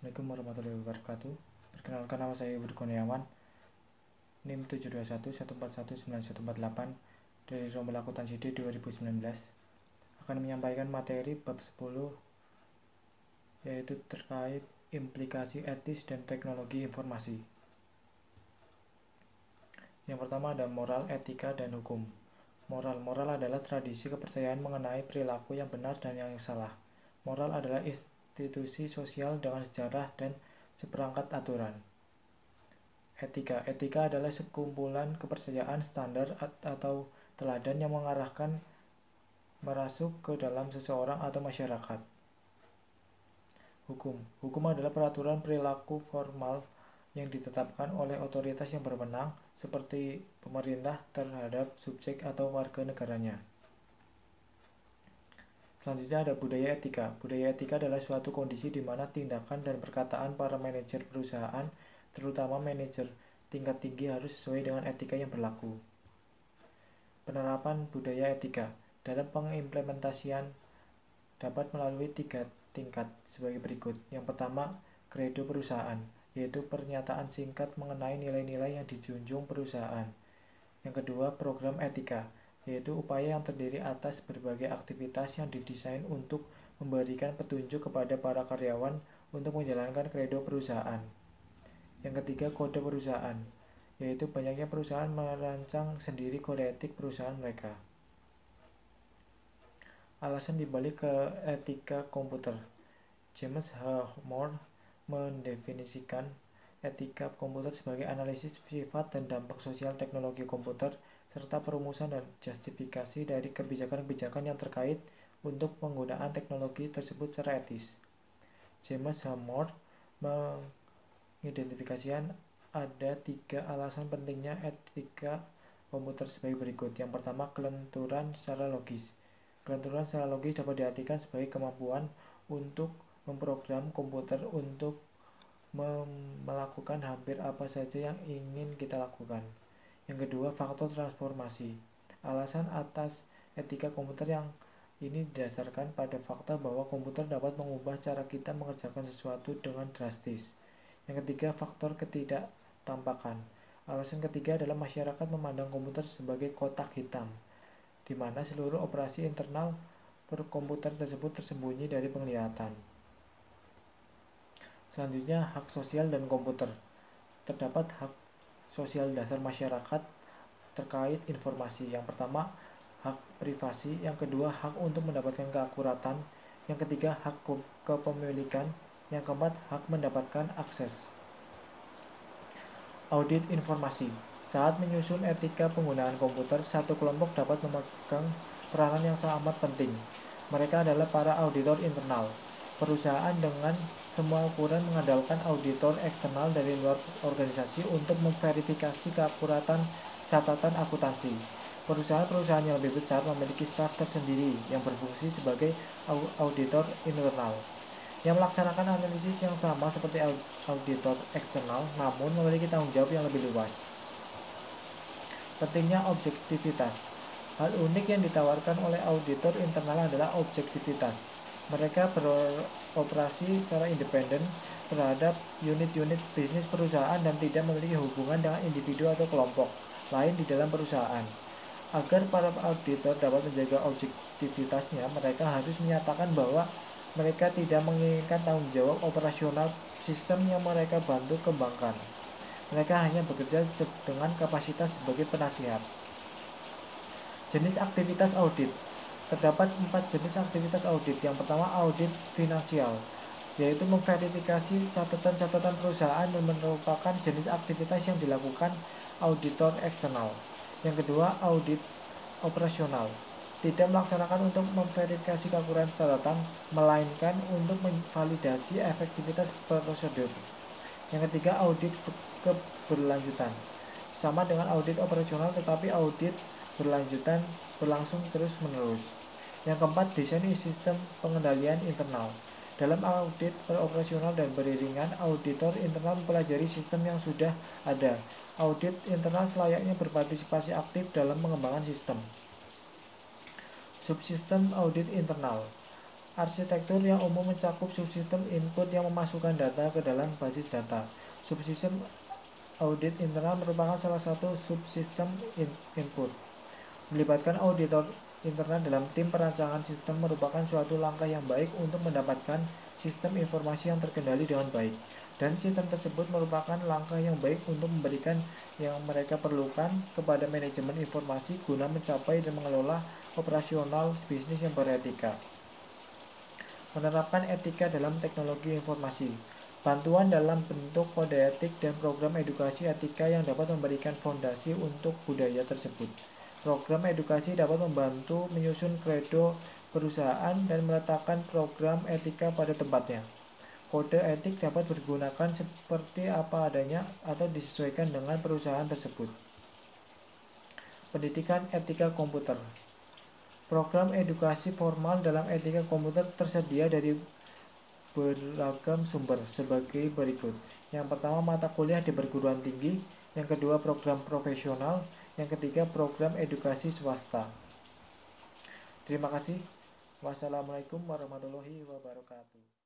Assalamualaikum warahmatullahi wabarakatuh. Perkenalkan, nama saya Budi Kurniawan, NIM 721141948 dari Rombel Akuntansi D 2019. Akan menyampaikan materi bab 10, yaitu terkait implikasi etis dan teknologi informasi. Yang pertama ada moral, etika, dan hukum. Moral adalah tradisi kepercayaan mengenai perilaku yang benar dan yang salah. Moral adalah institusi sosial dengan sejarah dan seperangkat aturan. Etika adalah sekumpulan kepercayaan, standar, atau teladan yang mengarahkan merasuk ke dalam seseorang atau masyarakat. Hukum adalah peraturan perilaku formal yang ditetapkan oleh otoritas yang berwenang, seperti pemerintah, terhadap subjek atau warga negaranya. Selanjutnya ada budaya etika. Budaya etika adalah suatu kondisi di mana tindakan dan perkataan para manajer perusahaan, terutama manajer tingkat tinggi, harus sesuai dengan etika yang berlaku. Penerapan budaya etika dalam pengimplementasian dapat melalui 3 tingkat sebagai berikut. Yang pertama, kredo perusahaan, yaitu pernyataan singkat mengenai nilai-nilai yang dijunjung perusahaan. Yang kedua, program etika, yaitu upaya yang terdiri atas berbagai aktivitas yang didesain untuk memberikan petunjuk kepada para karyawan untuk menjalankan kredo perusahaan. Yang ketiga, kode perusahaan, yaitu banyaknya perusahaan merancang sendiri kode etik perusahaan mereka. Alasan dibalik ke etika komputer. James H. Moore mendefinisikan etika komputer sebagai analisis sifat dan dampak sosial teknologi komputer, serta perumusan dan justifikasi dari kebijakan-kebijakan yang terkait untuk penggunaan teknologi tersebut secara etis. James H. Moore mengidentifikasikan ada 3 alasan pentingnya etika komputer sebagai berikut. Yang pertama, kelenturan secara logis. Kelenturan secara logis dapat diartikan sebagai kemampuan untuk memprogram komputer untuk melakukan hampir apa saja yang ingin kita lakukan. Yang kedua, faktor transformasi. Alasan atas etika komputer yang ini didasarkan pada fakta bahwa komputer dapat mengubah cara kita mengerjakan sesuatu dengan drastis. Yang ketiga, faktor ketidaktampakan. Alasan ketiga adalah masyarakat memandang komputer sebagai kotak hitam, di mana seluruh operasi internal komputer tersebut tersembunyi dari penglihatan. Selanjutnya, hak sosial dan komputer. Terdapat hak sosial dasar masyarakat terkait informasi. Yang pertama, hak privasi. Yang kedua, hak untuk mendapatkan keakuratan. Yang ketiga, hak kepemilikan. Yang keempat, hak mendapatkan akses. Audit informasi. Saat menyusun etika penggunaan komputer, satu kelompok dapat memegang peranan yang sangat penting. Mereka adalah para auditor internal. Perusahaan dengan semua ukuran mengandalkan auditor eksternal dari luar organisasi untuk memverifikasi keakuratan catatan akuntansi. Perusahaan-perusahaan yang lebih besar memiliki staf tersendiri yang berfungsi sebagai auditor internal, yang melaksanakan analisis yang sama seperti auditor eksternal, namun memiliki tanggung jawab yang lebih luas. Pentingnya objektivitas. Hal unik yang ditawarkan oleh auditor internal adalah objektivitas. Mereka beroperasi secara independen terhadap unit-unit bisnis perusahaan dan tidak memiliki hubungan dengan individu atau kelompok lain di dalam perusahaan. Agar para auditor dapat menjaga objektivitasnya, mereka harus menyatakan bahwa mereka tidak menginginkan tanggung jawab operasional sistem yang mereka bantu kembangkan. Mereka hanya bekerja dengan kapasitas sebagai penasihat. Jenis aktivitas audit. Terdapat 4 jenis aktivitas audit. Yang pertama, audit finansial, yaitu memverifikasi catatan-catatan perusahaan dan merupakan jenis aktivitas yang dilakukan auditor eksternal. Yang kedua, audit operasional, tidak melaksanakan untuk memverifikasi keakuratan catatan, melainkan untuk memvalidasi efektivitas prosedur. Yang ketiga, audit keberlanjutan, sama dengan audit operasional tetapi audit berlanjutan berlangsung terus-menerus. Yang keempat, desain sistem pengendalian internal. Dalam audit operasional dan beriringan, auditor internal mempelajari sistem yang sudah ada. Audit internal selayaknya berpartisipasi aktif dalam pengembangan sistem. Subsistem audit internal. Arsitektur yang umum mencakup subsistem input yang memasukkan data ke dalam basis data. Subsistem audit internal merupakan salah satu subsistem input. Melibatkan auditor internal dalam tim perancangan sistem merupakan suatu langkah yang baik untuk mendapatkan sistem informasi yang terkendali dengan baik. Dan sistem tersebut merupakan langkah yang baik untuk memberikan yang mereka perlukan kepada manajemen informasi guna mencapai dan mengelola operasional bisnis yang beretika. Menerapkan etika dalam teknologi informasi. Bantuan dalam bentuk kode etik dan program edukasi etika yang dapat memberikan fondasi untuk budaya tersebut. Program edukasi dapat membantu menyusun kredo perusahaan dan meletakkan program etika pada tempatnya. Kode etik dapat digunakan seperti apa adanya atau disesuaikan dengan perusahaan tersebut. Pendidikan etika komputer. Program edukasi formal dalam etika komputer tersedia dari beragam sumber sebagai berikut. Yang pertama, mata kuliah di perguruan tinggi. Yang kedua, program profesional. Yang ketiga, program edukasi swasta. Terima kasih. Wassalamualaikum warahmatullahi wabarakatuh.